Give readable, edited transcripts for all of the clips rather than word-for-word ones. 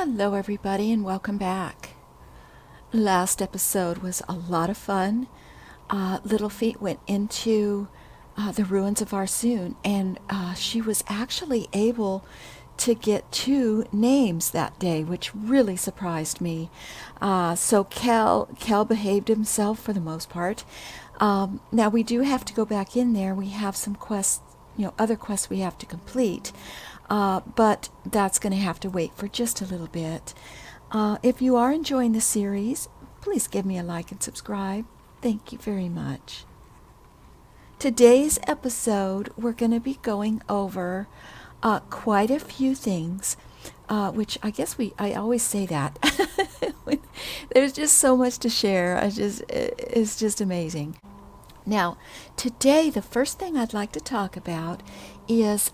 Hello, everybody, and welcome back. Last episode was a lot of fun. Little Feet went into the ruins of Arsoon, and she was actually able to get 2 names that day, which really surprised me. So Kel behaved himself for the most part. Now we do have to go back in there. We have some quests, other quests we have to complete. But that's going to have to wait for just a little bit. If you are enjoying the series, please give me a like and subscribe. Thank you very much. Today's episode, we're going to be going over quite a few things, which I always say that. There's just so much to share. It's just amazing. Now, today, the first thing I'd like to talk about is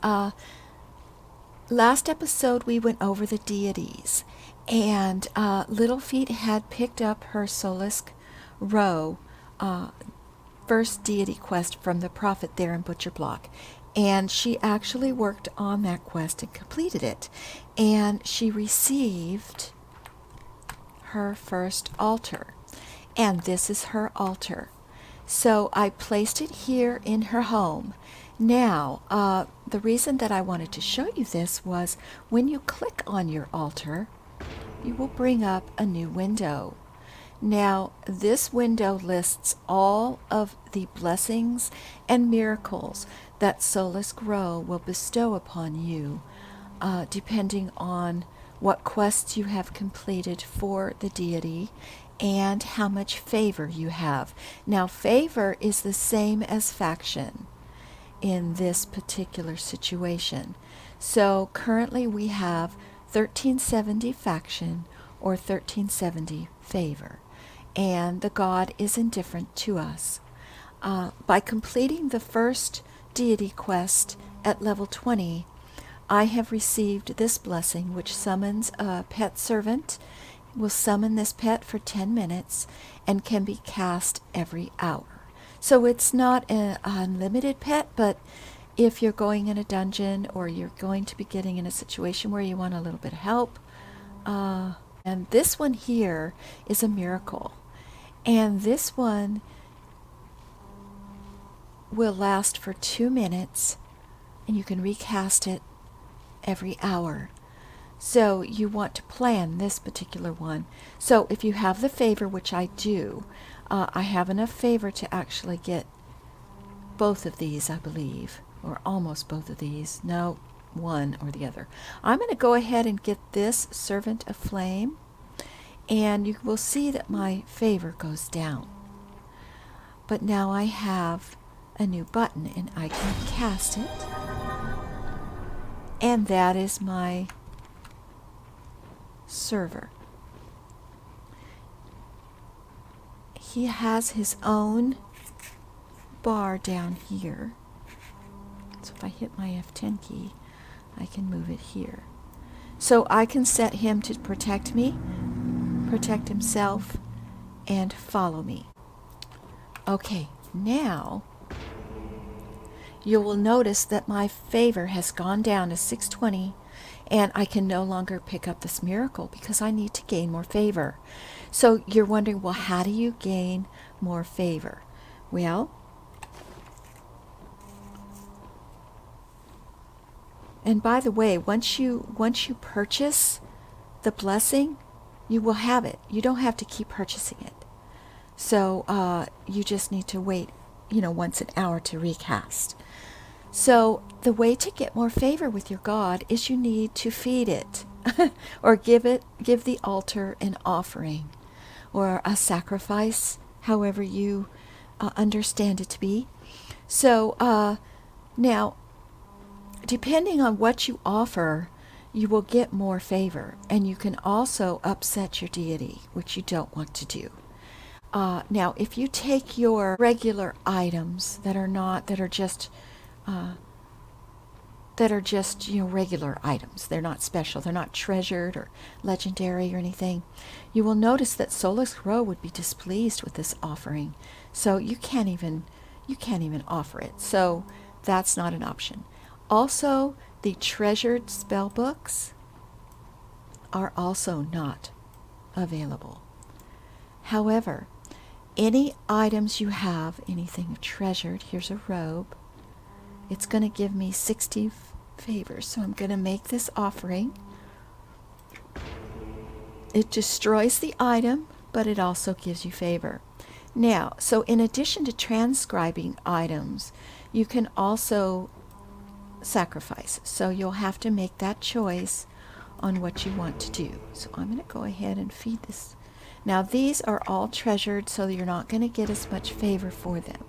last episode we went over the deities, and Little Feet had picked up her Solisk Row first deity quest from the prophet there in Butcherblock, and she actually worked on that quest and completed it, and she received her first altar, and this is her altar. So I placed it here in her home. Now, the reason that I wanted to show you this was when you click on your altar, you will bring up a new window. Now, this window lists all of the blessings and miracles that Solisk Row will bestow upon you, depending on what quests you have completed for the deity and how much favor you have. Now, favor is the same as faction in this particular situation. So currently we have 1370 faction or 1370 favor, and the god is indifferent to us. By completing the first deity quest at level 20, I have received this blessing, which summons a pet servant. Will summon this pet for 10 minutes and can be cast every hour. So it's not an unlimited pet, but if you're going in a dungeon or you're going to be getting in a situation where you want a little bit of help, and this one here is a miracle. And this one will last for 2 minutes, and you can recast it every hour. So you want to plan this particular one. So if you have the favor, which I do, I have enough favor to actually get both of these, I believe, or almost both of these. No, one or the other. I'm going to go ahead and get this Servant of Flame, and you will see that my favor goes down. But now I have a new button, and I can cast it. And that is my server. He has his own bar down here. So if I hit my F10 key, I can move it here. So I can set him to protect me, protect himself, and follow me. Okay, now you will notice that my favor has gone down to 620, and I can no longer pick up this miracle because I need to gain more favor. So you're wondering, well, how do you gain more favor? Well, and by the way, once you purchase the blessing, you will have it. You don't have to keep purchasing it. So you just need to wait, once an hour to recast. So the way to get more favor with your god is you need to feed it or give the altar an offering or a sacrifice, however you understand it to be. So now, depending on what you offer, you will get more favor, and you can also upset your deity, which you don't want to do. Now, if you take your regular items that are just regular items, they're not special, they're not treasured or legendary or anything, you will notice that Solisk Row would be displeased with this offering, so you can't even offer it. So that's not an option. Also, the treasured spell books are also not available. However, any items you have, anything treasured, here's a robe. It's going to give me 60 favors, so I'm going to make this offering. It destroys the item, but it also gives you favor. Now, so in addition to transcribing items, you can also sacrifice. So you'll have to make that choice on what you want to do. So I'm going to go ahead and feed this. Now these are all treasured, so you're not going to get as much favor for them.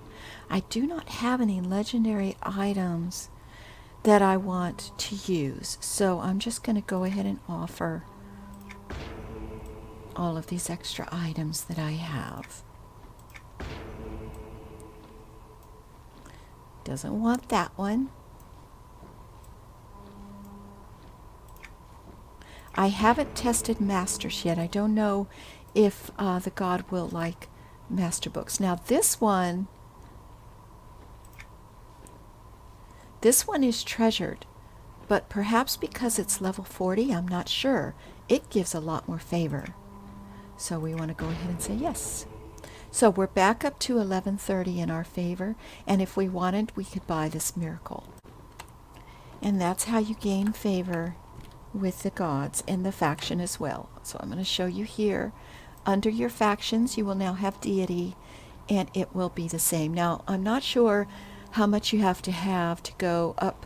I do not have any legendary items that I want to use, so I'm just going to go ahead and offer all of these extra items that I have. Doesn't want that one. I haven't tested masters yet. I don't know if the god will like master books. Now this one is treasured, but perhaps because it's level 40, I'm not sure, it gives a lot more favor. So we want to go ahead and say yes. So we're back up to 1130 in our favor, and if we wanted, we could buy this miracle. And that's how you gain favor with the gods and the faction as well. So I'm going to show you here. Under your factions, you will now have deity, and it will be the same. Now, I'm not sure how much you have to go up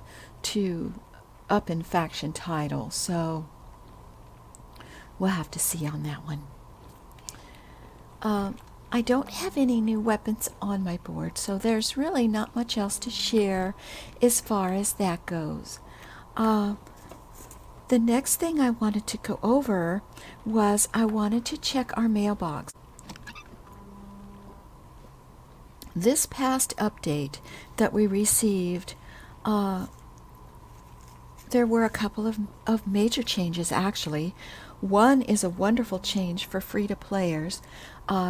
in faction title, so we'll have to see on that one. I don't have any new weapons on my board, so there's really not much else to share as far as that goes. The next thing I wanted to go over was I wanted to check our mailbox. This past update that we received, there were a couple of major changes actually. One is a wonderful change for free-to-players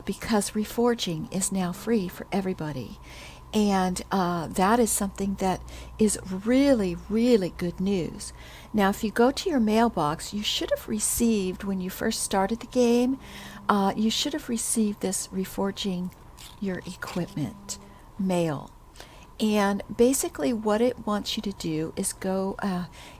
because Reforging is now free for everybody. And that is something that is really, really good news. Now, if you go to your mailbox, you should have received, when you first started the game, you should have received this Reforging your equipment mail. And basically what it wants you to do is go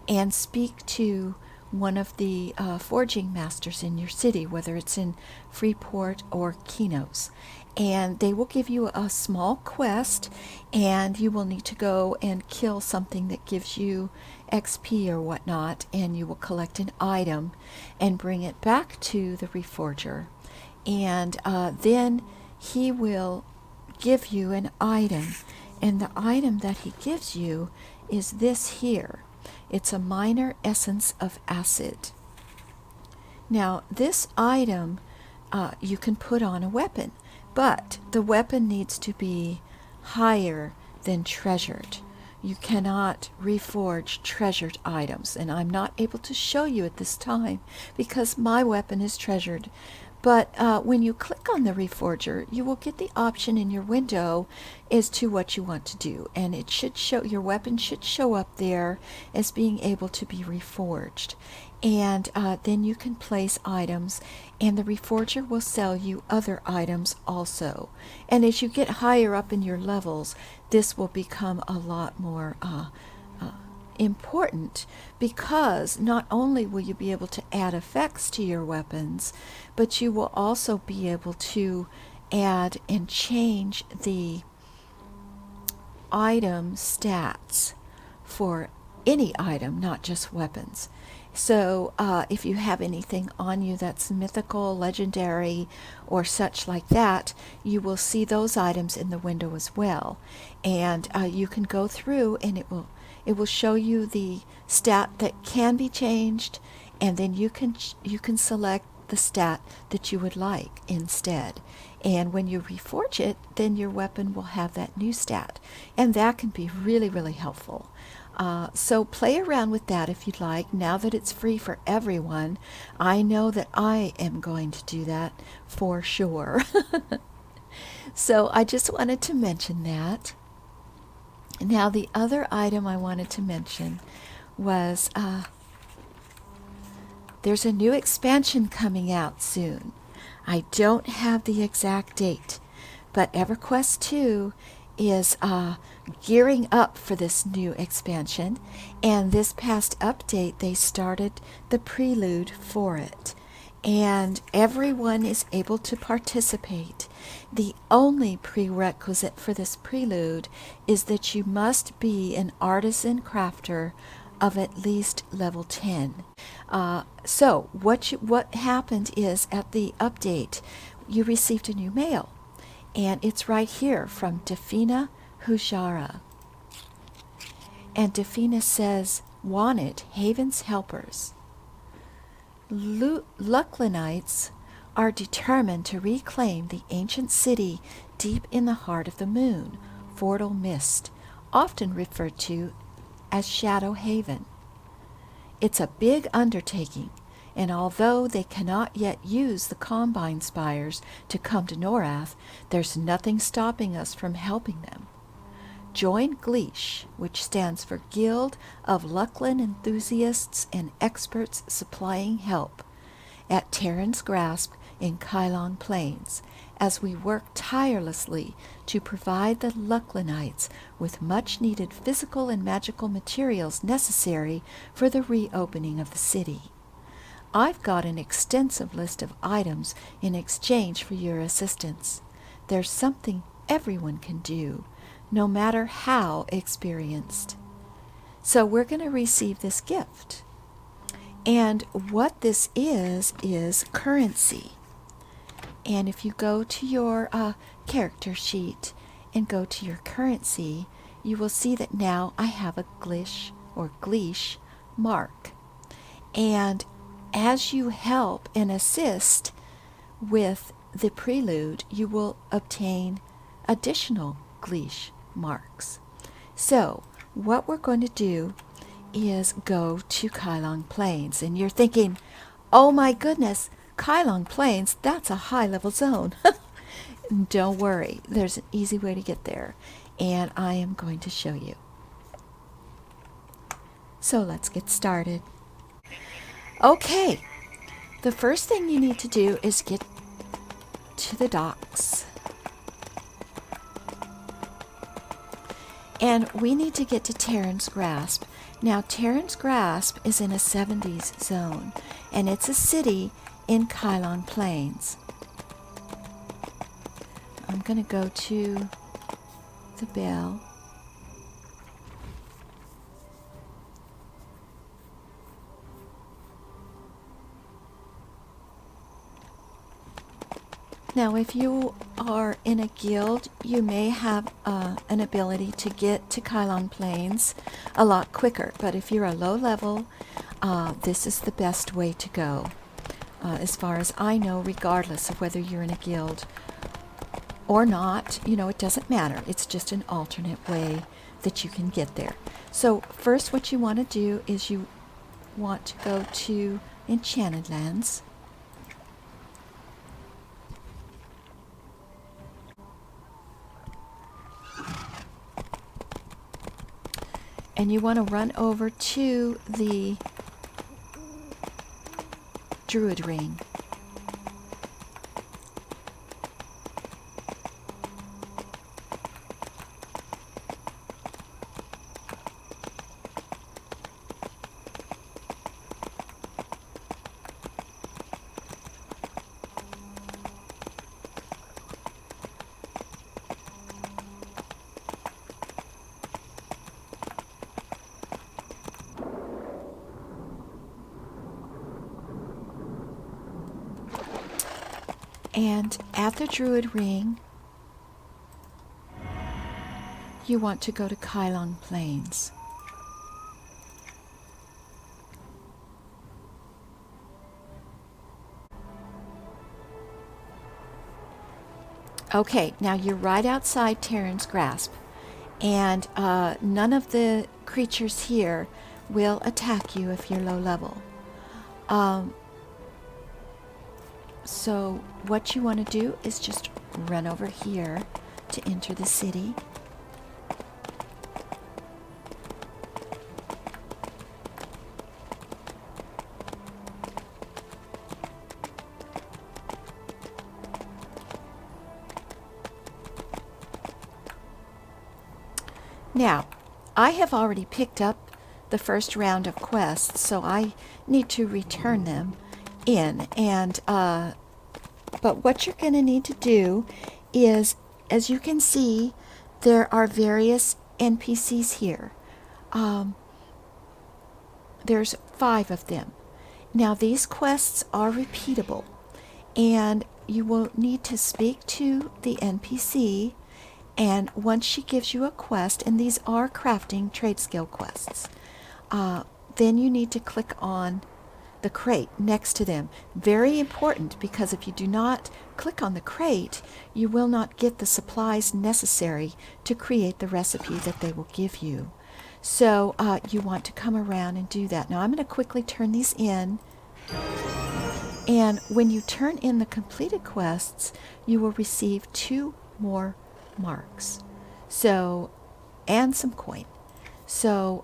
and speak to one of the forging masters in your city, whether it's in Freeport or Kinos. And they will give you a small quest, and you will need to go and kill something that gives you XP or whatnot, and you will collect an item and bring it back to the Reforger. And then he will give you an item, and the item that he gives you is this here. It's a minor essence of acid. Now, this item you can put on a weapon, but the weapon needs to be higher than treasured. You cannot reforge treasured items, and I'm not able to show you at this time because my weapon is treasured. But when you click on the Reforger, you will get the option in your window as to what you want to do, and it should show, your weapon should show up there as being able to be reforged. And then you can place items, and the Reforger will sell you other items also. And as you get higher up in your levels, this will become a lot more important, because not only will you be able to add effects to your weapons, but you will also be able to add and change the item stats for any item, not just weapons. So if you have anything on you that's mythical, legendary, or such like that, you will see those items in the window as well. And you can go through, and it will show you the stat that can be changed, and then you can select the stat that you would like instead. And when you reforge it, then your weapon will have that new stat, and that can be really, really helpful. So play around with that if you'd like. Now that it's free for everyone, I know that I am going to do that for sure. So I just wanted to mention that. Now the other item I wanted to mention was There's a new expansion coming out soon. I don't have the exact date, but Everquest 2 is gearing up for this new expansion, and this past update they started the prelude for it, and everyone is able to participate. The only prerequisite for this prelude is that you must be an artisan crafter of at least level 10. So what happened is, at the update, you received a new mail, and it's right here from Defina Hujara. And Defina says, "Wanted, Haven's helpers. Lucklinites are determined to reclaim the ancient city deep in the heart of the moon, Fortal Mist, often referred to as Shadow Haven. It's a big undertaking, and although they cannot yet use the Combine Spires to come to Norath, there's nothing stopping us from helping them. Join Gleesh, which stands for Guild of Lucklin Enthusiasts and Experts Supplying Help, at Terran's Grasp in Kylon Plains, as we work tirelessly to provide the Lucklinites with much-needed physical and magical materials necessary for the reopening of the city. I've got an extensive list of items in exchange for your assistance. There's something everyone can do, no matter how experienced." So we're going to receive this gift. And what this is currency. And if you go to your character sheet and go to your currency, you will see that now I have a Glish or Gleesh mark. And as you help and assist with the prelude, you will obtain additional Gleesh marks. So what we're going to do is go to Kylon Plains. And you're thinking, oh my goodness, Kylon Plains, that's a high-level zone. Don't worry, there's an easy way to get there, and I am going to show you. So let's get started. Okay, the first thing you need to do is get to the docks. And we need to get to Terran's Grasp. Now, Terran's Grasp is in a 70s zone, and it's a city in Kylon Plains. I'm going to go to the bell. Now, if you are in a guild, you may have an ability to get to Kylon Plains a lot quicker. But if you're a low level, this is the best way to go. As far as I know, regardless of whether you're in a guild or not, it doesn't matter. It's just an alternate way that you can get there. So first, what you want to do is you want to go to Enchanted Lands. And you want to run over to the Druid Ring. And at the Druid Ring, you want to go to Kylon Plains. Okay, now you're right outside Terran's Grasp, and none of the creatures here will attack you if you're low level. So what you want to do is just run over here to enter the city. Now, I have already picked up the first round of quests, so I need to return them in. And but what you're going to need to do is, as you can see, there are various NPCs here. There's 5 of them. Now, these quests are repeatable, and you will need to speak to the NPC, and once she gives you a quest, and these are crafting trade skill quests, then you need to click on the crate next to them. Very important, because if you do not click on the crate, you will not get the supplies necessary to create the recipe that they will give you. So you want to come around and do that. Now I'm going to quickly turn these in. And when you turn in the completed quests, you will receive 2 more marks. So, and some coin. So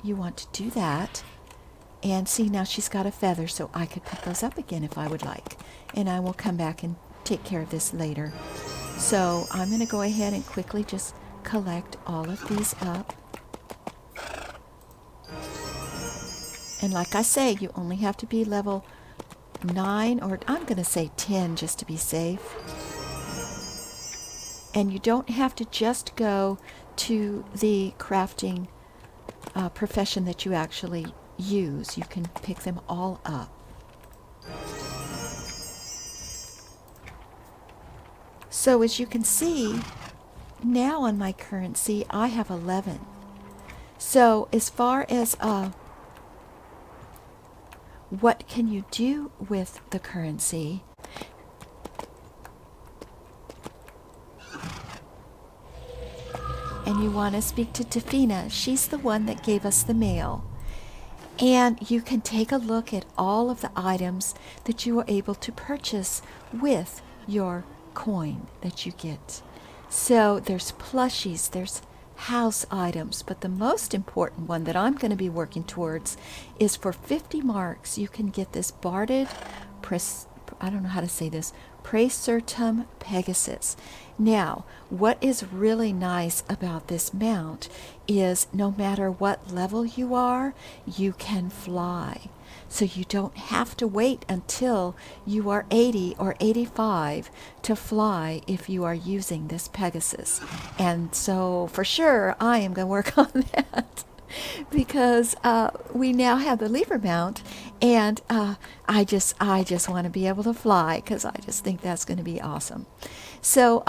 you want to do that. And see, now she's got a feather, so I could pick those up again if I would like. And I will come back and take care of this later. So I'm going to go ahead and quickly just collect all of these up. And like I say, you only have to be level 9, or I'm going to say 10 just to be safe. And you don't have to just go to the crafting profession that you actually use. You can pick them all up. So as you can see, now on my currency, I have 11. So as far as what can you do with the currency? And you want to speak to Tafina. She's the one that gave us the mail. And you can take a look at all of the items that you were able to purchase with your coin that you get. So there's plushies, there's house items, but the most important one that I'm going to be working towards is for 50 marks you can get this barded I don't know how to say this, Praesertum Pegasus. Now, what is really nice about this mount is no matter what level you are, you can fly. So you don't have to wait until you are 80 or 85 to fly if you are using this Pegasus. And so for sure, I am going to work on that. Because we now have the lever mount, and I just want to be able to fly, because I just think that's going to be awesome. So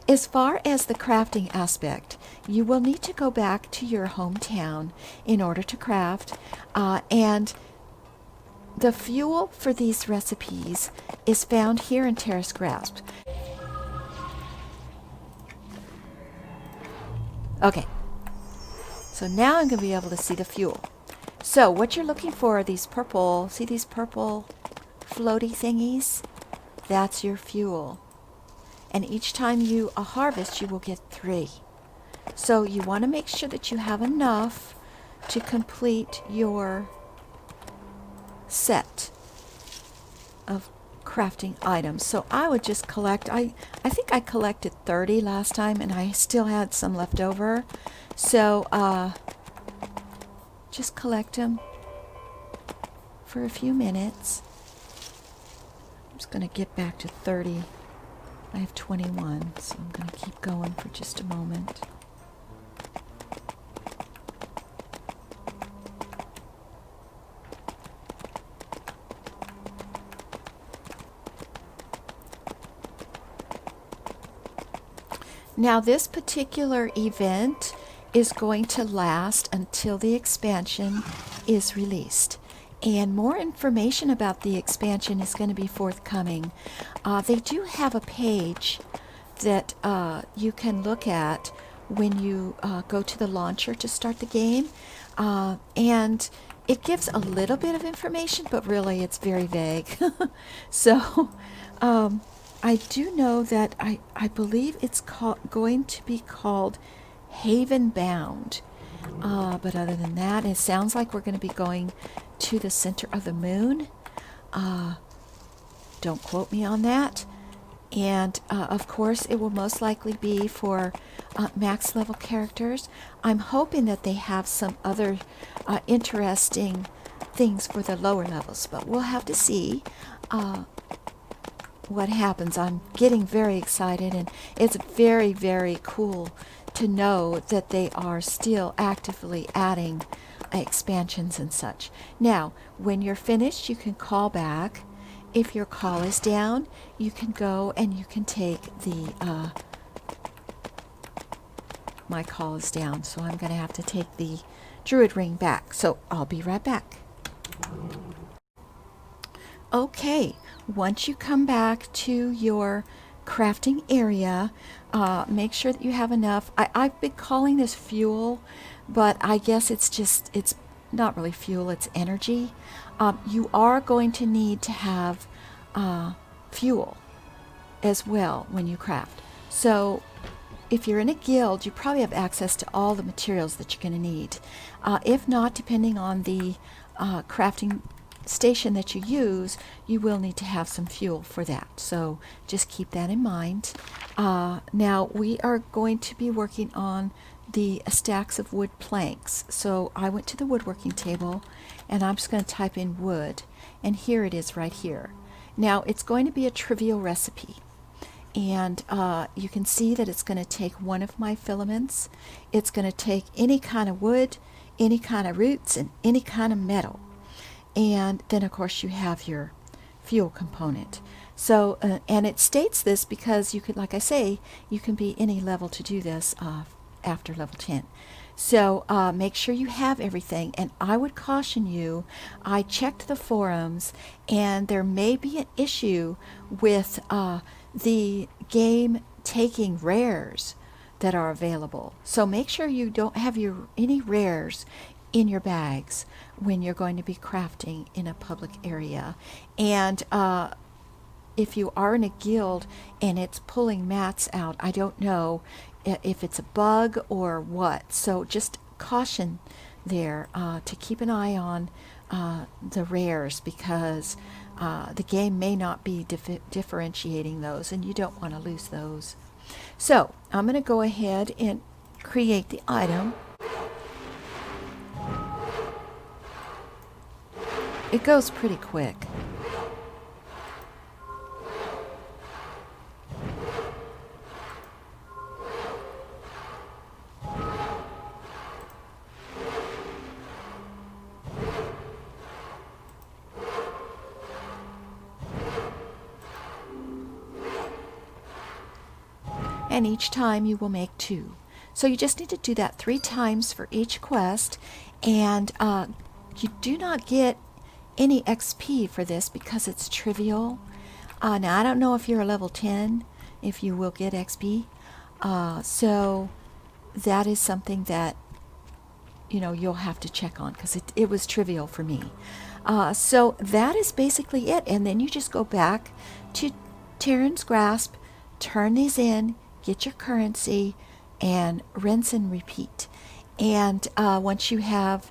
as far as the crafting aspect, you will need to go back to your hometown in order to craft, and the fuel for these recipes is found here in Terrace Grasp. Okay. So now I'm going to be able to see the fuel. So what you're looking for are these purple, see these purple floaty thingies? That's your fuel. And each time you harvest, you will get 3. So you want to make sure that you have enough to complete your set of crafting items. So I would just collect, I think I collected 30 last time, and I still had some left over. So just collect them for a few minutes. I'm just going to get back to 30. I have 21, so I'm going to keep going for just a moment. Now this particular event is going to last until the expansion is released. And more information about the expansion is going to be forthcoming. They do have a page that you can look at when you go to the launcher to start the game. And it gives a little bit of information, but really it's very vague. So I do know that I believe it's going to be called Haven Bound. But other than that, it sounds like we're going to be going to the center of the moon. Don't quote me on that. And of course, it will most likely be for max level characters. I'm hoping that they have some other interesting things for the lower levels, but we'll have to see what happens. I'm getting very excited, and it's very, very cool to know that they are still actively adding expansions and such. Now, when you're finished, you can call back. If your call is down, you can go and you can take the, my call is down, so I'm going to have to take the Druid Ring back. So I'll be right back. Okay, once you come back to your crafting area, make sure that you have enough. I've been calling this fuel, but I guess it's not really fuel, it's energy. You are going to need to have fuel as well when you craft. So if you're in a guild, you probably have access to all the materials that you're going to need. If not, depending on the crafting station that you use, you will need to have some fuel for that. So just keep that in mind. Now we are going to be working on the stacks of wood planks. So I went to the woodworking table and I'm just going to type in wood, and here it is right here. Now it's going to be a trivial recipe, and you can see that it's going to take one of my filaments. It's going to take any kind of wood, any kind of roots, and any kind of metal. And then of course you have your fuel component. So and it states this because you could, like I say, you can be any level to do this after level 10. So make sure you have everything, and I would caution you, I checked the forums and there may be an issue with the game taking rares that are available. So make sure you don't have any rares in your bags when you're going to be crafting in a public area. And if you are in a guild and it's pulling mats out, I don't know if it's a bug or what. So just caution there to keep an eye on the rares, because the game may not be differentiating those, and you don't want to lose those. So I'm going to go ahead and create the item. It goes pretty quick. And each time you will make 2. So you just need to do that 3 times for each quest, and you do not get any XP for this because it's trivial. Now I don't know if you're a level 10 if you will get XP. So that is something that you'll have to check on, because it was trivial for me. So that is basically it, and then you just go back to Terran's Grasp, turn these in, get your currency, and rinse and repeat. And once you have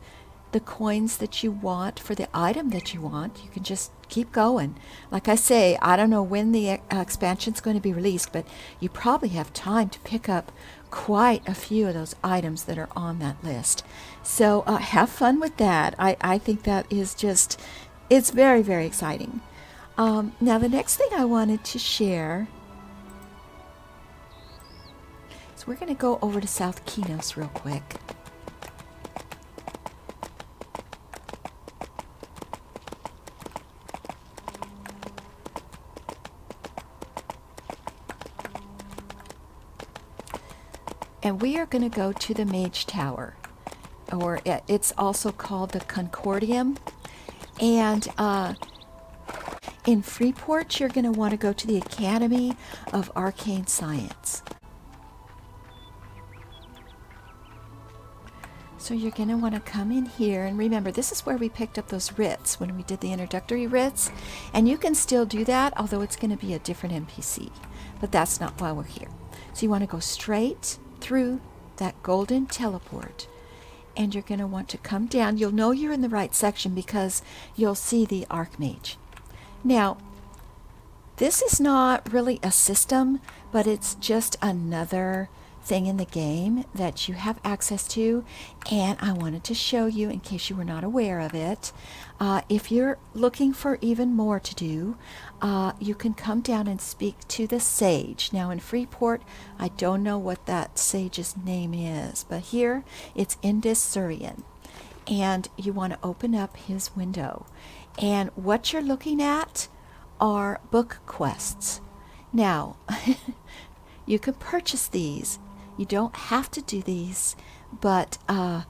the coins that you want for the item that you want, you can just keep going. Like I say, I don't know when the expansion's going to be released, but you probably have time to pick up quite a few of those items that are on that list. So have fun with that. I think that is just, it's very, very exciting. Now the next thing I wanted to share, so we're going to go over to South Kinos real quick. And we are going to go to the Mage Tower, or it's also called the Concordium. And in Freeport, you're going to want to go to the Academy of Arcane Science. So you're going to want to come in here, and remember, this is where we picked up those writs when we did the introductory writs, and you can still do that, although it's going to be a different NPC, but that's not why we're here. So you want to go straight through that golden teleport, and you're going to want to come down. You'll know you're in the right section because you'll see the Archmage. Now, This is not really a system, but it's just another thing in the game that you have access to, and I wanted to show you in case you were not aware of it. If you're looking for even more to do, you can come down and speak to the sage. Now in Freeport, I don't know what that sage's name is, but here it's Indus Surian, and you want to open up his window, and what you're looking at are book quests. Now you can purchase these. You don't have to do these, but we're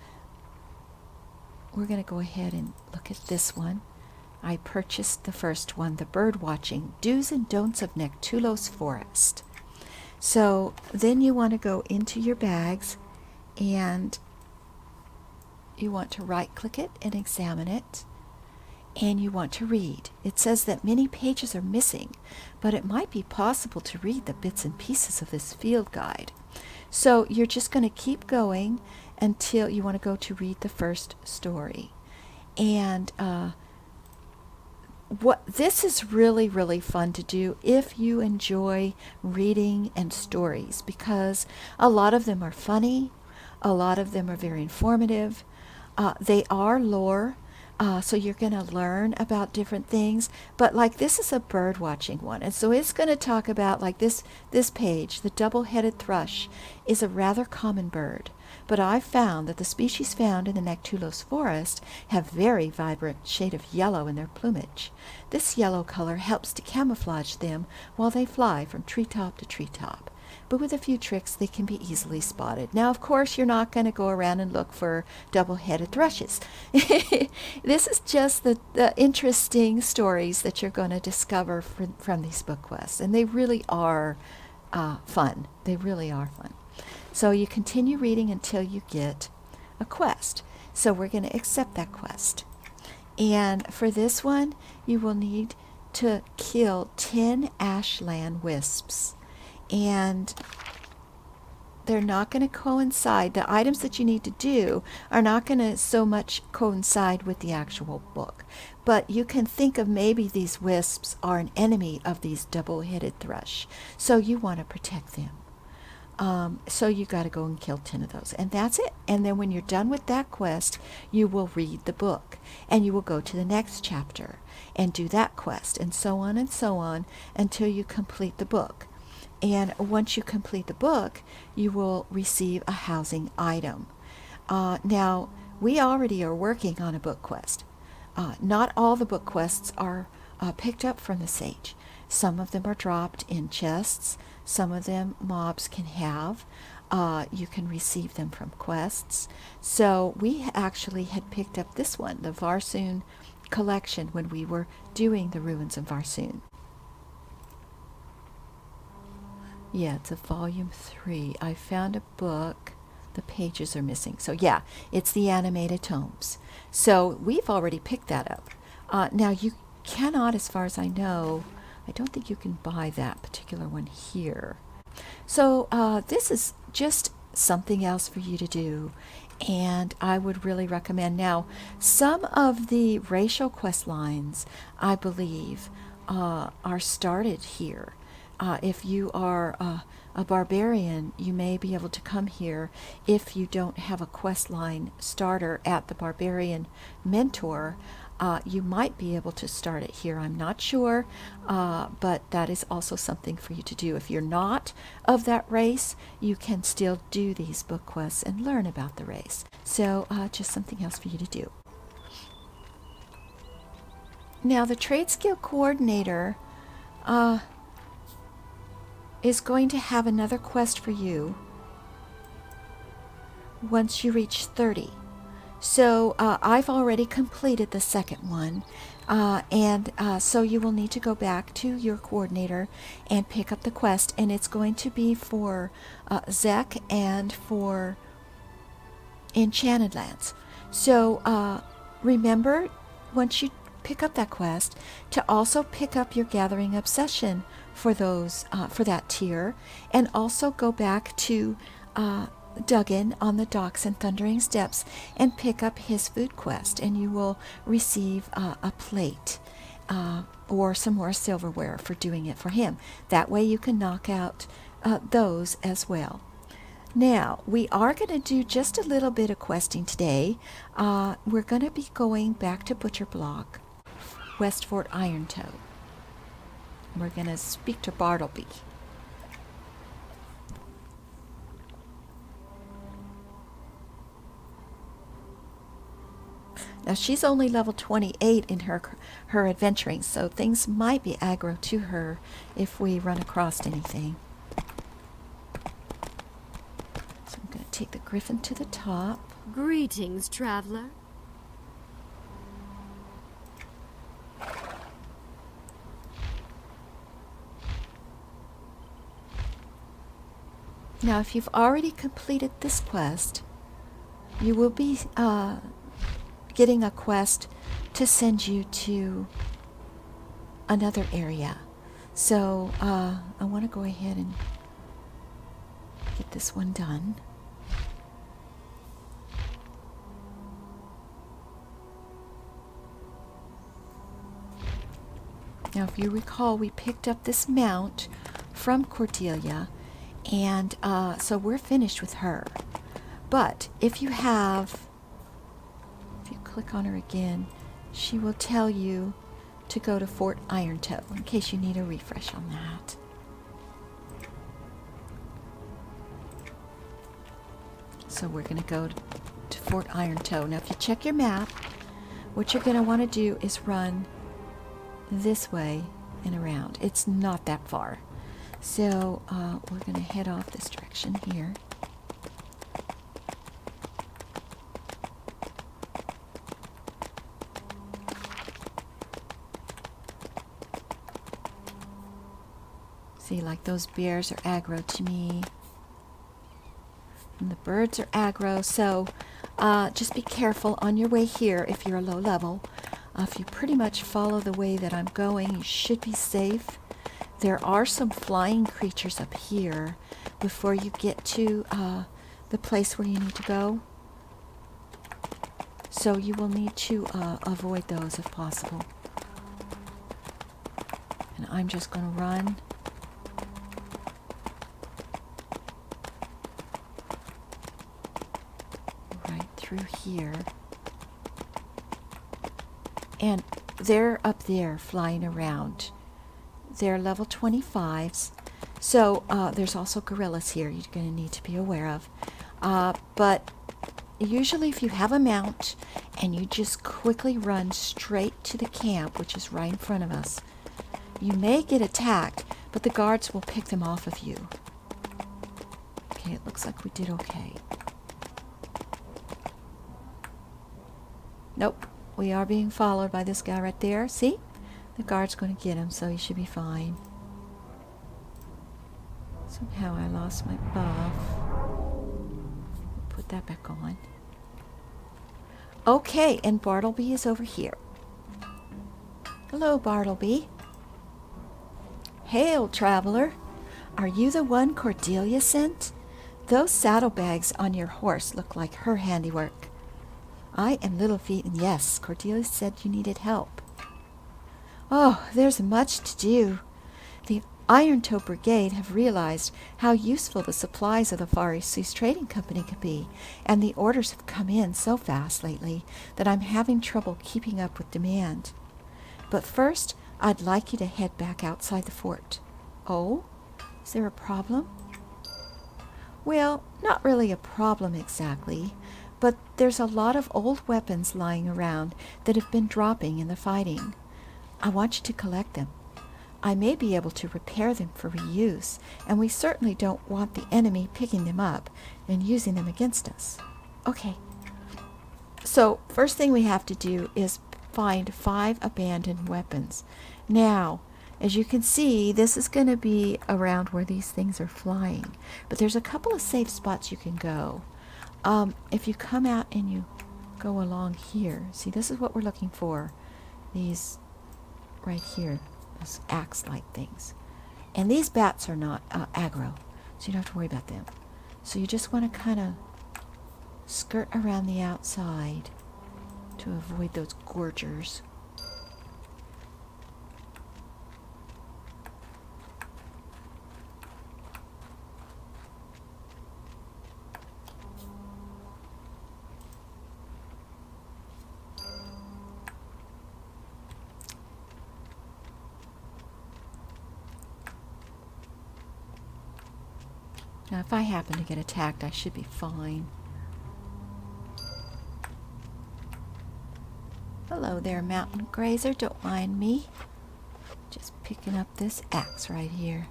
going to go ahead and look at this one. I purchased the first one, the bird watching, do's and don'ts of Nectulos Forest. So then you want to go into your bags and you want to right click it and examine it, and you want to read. It says that many pages are missing, but it might be possible to read the bits and pieces of this field guide. So you're just going to keep going until you want to go to read the first story. And this is really, really fun to do if you enjoy reading and stories, because a lot of them are funny, a lot of them are very informative. They are lore. So you're going to learn about different things, but like this is a bird watching one, and so it's going to talk about like this page. The double-headed thrush is a rather common bird, but I've found that the species found in the Nectulos forest have very vibrant shade of yellow in their plumage. This yellow color helps to camouflage them while they fly from treetop to treetop, but with a few tricks they can be easily spotted. Now, of course, you're not going to go around and look for double-headed thrushes. This is just the interesting stories that you're going to discover from these book quests, and they really are fun. They really are fun. So you continue reading until you get a quest. So we're going to accept that quest. And for this one, you will need to kill 10 ashland wisps. And they're not going to coincide. The items that you need to do are not going to so much coincide with the actual book. But you can think of maybe these wisps are an enemy of these double-headed thrush. So you want to protect them. So you got to go and kill 10 of those. And that's it. And then when you're done with that quest, you will read the book. And you will go to the next chapter and do that quest. And so on until you complete the book. And once you complete the book, you will receive a housing item. Now, we already are working on a book quest. Not all the book quests are picked up from the sage. Some of them are dropped in chests. Some of them mobs can have. You can receive them from quests. So we actually had picked up this one, the Varsoon collection, when we were doing the Ruins of Varsoon. Yeah, it's a volume 3. I found a book. The pages are missing. So yeah, it's the animated tomes. So we've already picked that up. Now you cannot, as far as I know, I don't think you can buy that particular one here. So this is just something else for you to do, and I would really recommend. Now, some of the racial quest lines, I believe, are started here. If you are a barbarian, you may be able to come here if you don't have a quest line starter at the barbarian mentor. You might be able to start it here. I'm not sure, but that is also something for you to do. If you're not of that race, you can still do these book quests and learn about the race. So just something else for you to do. Now, the Tradeskill Coordinator is going to have another quest for you once you reach 30. So I've already completed the second one, and so you will need to go back to your coordinator and pick up the quest, and it's going to be for Zek and for Enchanted Lands. So remember, once you pick up that quest, to also pick up your Gathering Obsession for those for that tier, and also go back to Duggan on the docks and Thundering Steps and pick up his food quest, and you will receive a plate. or some more silverware for doing it for him. That way you can knock out those as well. Now, we are going to do just a little bit of questing today. We're going to be going back to Butcherblock, West Fort Irontoe. We're going to speak to Bartleby. Now, she's only level 28 in her adventuring, so things might be aggro to her if we run across anything. So I'm going to take the griffin to the top. Greetings, traveler. Now, if you've already completed this quest, you will be getting a quest to send you to another area. So I want to go ahead and get this one done. Now, if you recall, we picked up this mount from Cordelia, and so we're finished with her. But if you click on her again, she will tell you to go to Fort Irontoe in case you need a refresh on that. So we're going to go to Fort Irontoe. Now, if you check your map, what you're going to want to do is run this way and around. It's not that far. So we're going to head off this direction here. See, like those bears are aggro to me. And the birds are aggro. So just be careful on your way here if you're a low level. If you pretty much follow the way that I'm going, you should be safe. There are some flying creatures up here before you get to the place where you need to go. So you will need to avoid those if possible. And I'm just going to run. Right through here. And they're up there flying around. They're level 25s. So there's also gorillas here you're going to need to be aware of. But usually if you have a mount and you just quickly run straight to the camp, which is right in front of us, you may get attacked, but the guards will pick them off of you. Okay, it looks like we did okay. Nope. We are being followed by this guy right there. See? The guard's going to get him, so he should be fine. Somehow I lost my buff. Put that back on. Okay, and Bartleby is over here. Hello, Bartleby. Hail, traveler. Are you the one Cordelia sent? Those saddlebags on your horse look like her handiwork. I am Little Feet, and yes, Cordelia said you needed help. Oh, there's much to do. The Irontoe Brigade have realized how useful the supplies of the Far East Seas Trading Company can be, and the orders have come in so fast lately that I'm having trouble keeping up with demand. But first, I'd like you to head back outside the fort. Oh? Is there a problem? Well, not really a problem exactly. But there's a lot of old weapons lying around that have been dropping in the fighting. I want you to collect them. I may be able to repair them for reuse, and we certainly don't want the enemy picking them up and using them against us. Okay. So, first thing we have to do is find 5 abandoned weapons. Now, as you can see, this is going to be around where these things are flying. But there's a couple of safe spots you can go. If you come out and you go along here, see, this is what we're looking for. These right here, those axe-like things. And these bats are not aggro, so you don't have to worry about them. So you just want to kind of skirt around the outside to avoid those gorgers. Now, if I happen to get attacked, I should be fine. Hello there, mountain grazer. Don't mind me. Just picking up this axe right here.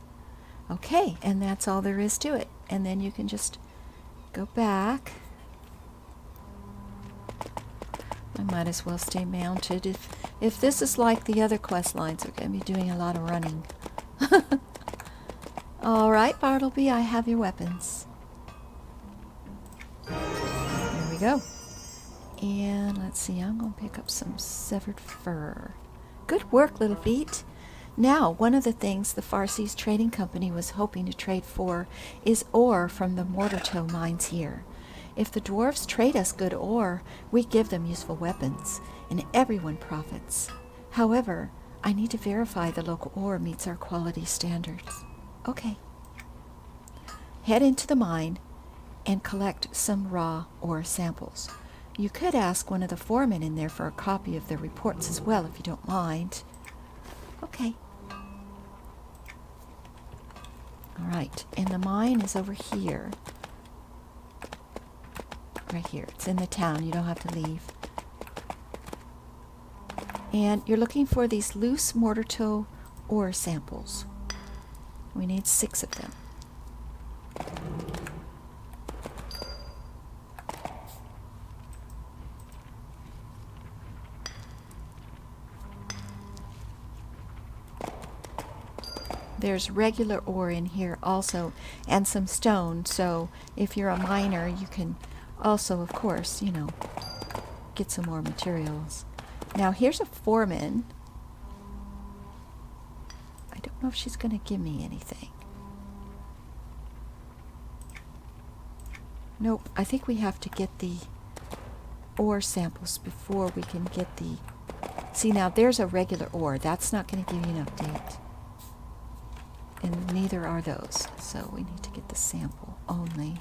Okay, and that's all there is to it. And then you can just go back. I might as well stay mounted. If this is like the other quest lines, we're going to be doing a lot of running. All right, Bartleby, I have your weapons. There we go. And let's see, I'm going to pick up some severed fur. Good work, Little Feet. Now, one of the things the Far Seas Trading Company was hoping to trade for is ore from the mortar toe mines here. If the dwarves trade us good ore, we give them useful weapons, and everyone profits. However, I need to verify the local ore meets our quality standards. Okay. Head into the mine and collect some raw ore samples. You could ask one of the foremen in there for a copy of their reports as well, if you don't mind. Okay. All right, and the mine is over here. Right here. It's in the town. You don't have to leave. And you're looking for these loose mortar toe ore samples. We need 6 of them. There's regular ore in here also, and some stone, so if you're a miner, you can also, of course, you know, get some more materials. Now, here's a foreman. I don't know if she's going to give me anything. Nope, I think we have to get the ore samples before we can get the... See, now there's a regular ore. That's not going to give you an update. And neither are those, so we need to get the sample only.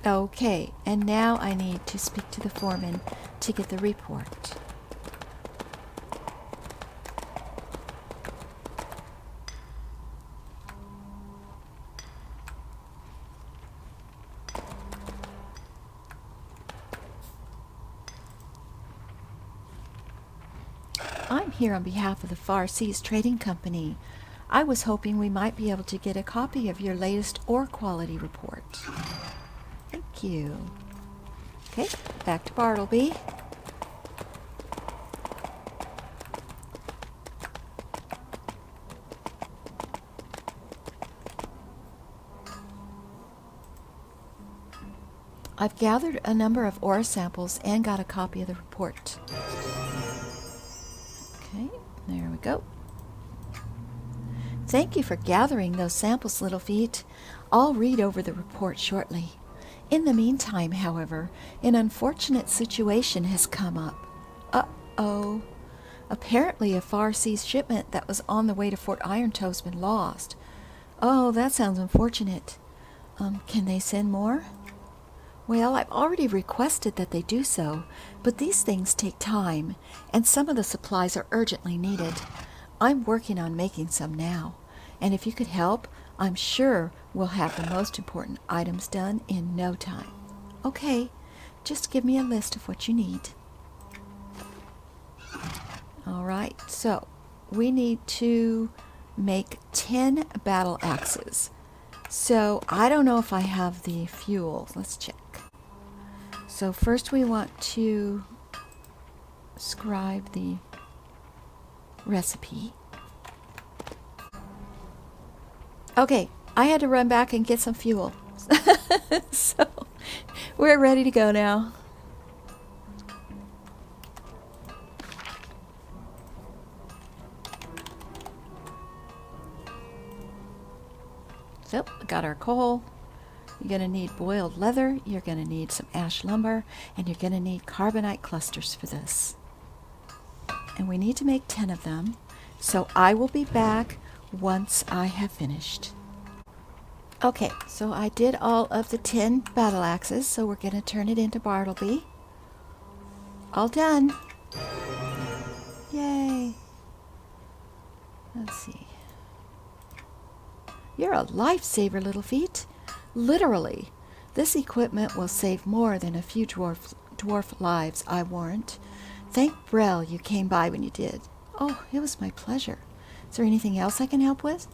Okay, and now I need to speak to the foreman to get the report. I'm here on behalf of the Far Seas Trading Company. I was hoping we might be able to get a copy of your latest ore quality report. Thank you. Okay, back to Bartleby. I've gathered a number of ore samples and got a copy of the report. Okay, there we go. Thank you for gathering those samples, Little Feet. I'll read over the report shortly. In the meantime, however, an unfortunate situation has come up. Uh-oh. Apparently a Far Seas shipment that was on the way to Fort Irontoe's been lost. Oh, that sounds unfortunate. Can they send more? Well, I've already requested that they do so, but these things take time, and some of the supplies are urgently needed. I'm working on making some now, and if you could help, I'm sure we'll have the most important items done in no time. Okay, just give me a list of what you need. All right, so we need to make 10 battle axes. So I don't know if I have the fuel. Let's check. So first we want to scribe the recipe. Okay, I had to run back and get some fuel. So we're ready to go now. So, got our coal. You're going to need boiled leather, you're going to need some ash lumber, and you're going to need carbonite clusters for this. And we need to make 10 of them, so I will be back once I have finished. Okay, so I did all of the 10 battle axes, so we're going to turn it into Bartleby. All done. Yay. Let's see. You're a lifesaver, Little Feet. Literally. This equipment will save more than a few dwarf lives, I warrant. Thank Brel you came by when you did. Oh, it was my pleasure. Is there anything else I can help with?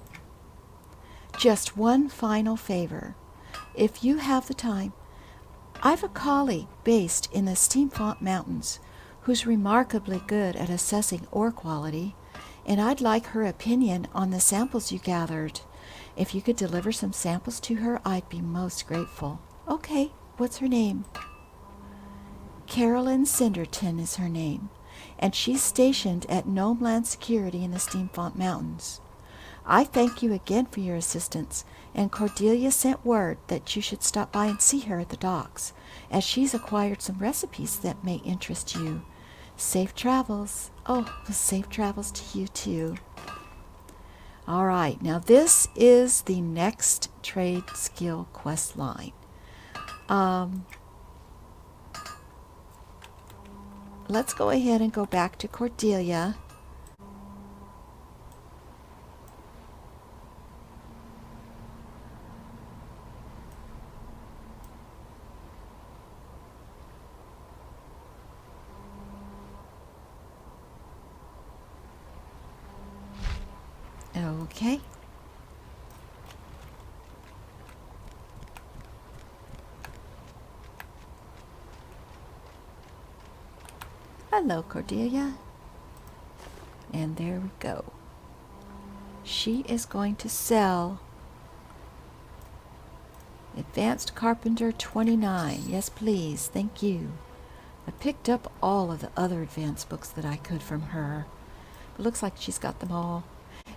Just one final favor. If you have the time, I've a colleague based in the Steamfont Mountains who's remarkably good at assessing ore quality, and I'd like her opinion on the samples you gathered. If you could deliver some samples to her, I'd be most grateful. Okay, what's her name? Carolyn Cinderton is her name, and she's stationed at Gnomeland Security in the Steamfont Mountains. I thank you again for your assistance, and Cordelia sent word that you should stop by and see her at the docks, as she's acquired some recipes that may interest you. Safe travels. Oh, safe travels to you too. All right, now this is the next Tradeskill Questline. Let's go ahead and go back to Cordelia. Okay. Hello, Cordelia. And there we go. She is going to sell Advanced Carpenter 29. Yes, please. Thank you. I picked up all of the other advanced books that I could from her. It looks like she's got them all.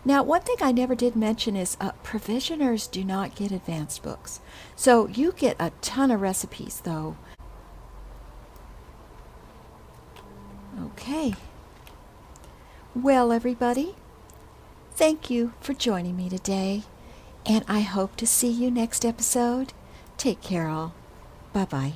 Now, one thing I never did mention is provisioners do not get advanced books. So you get a ton of recipes, though. Okay. Well, everybody, thank you for joining me today, and I hope to see you next episode. Take care, all. Bye-bye.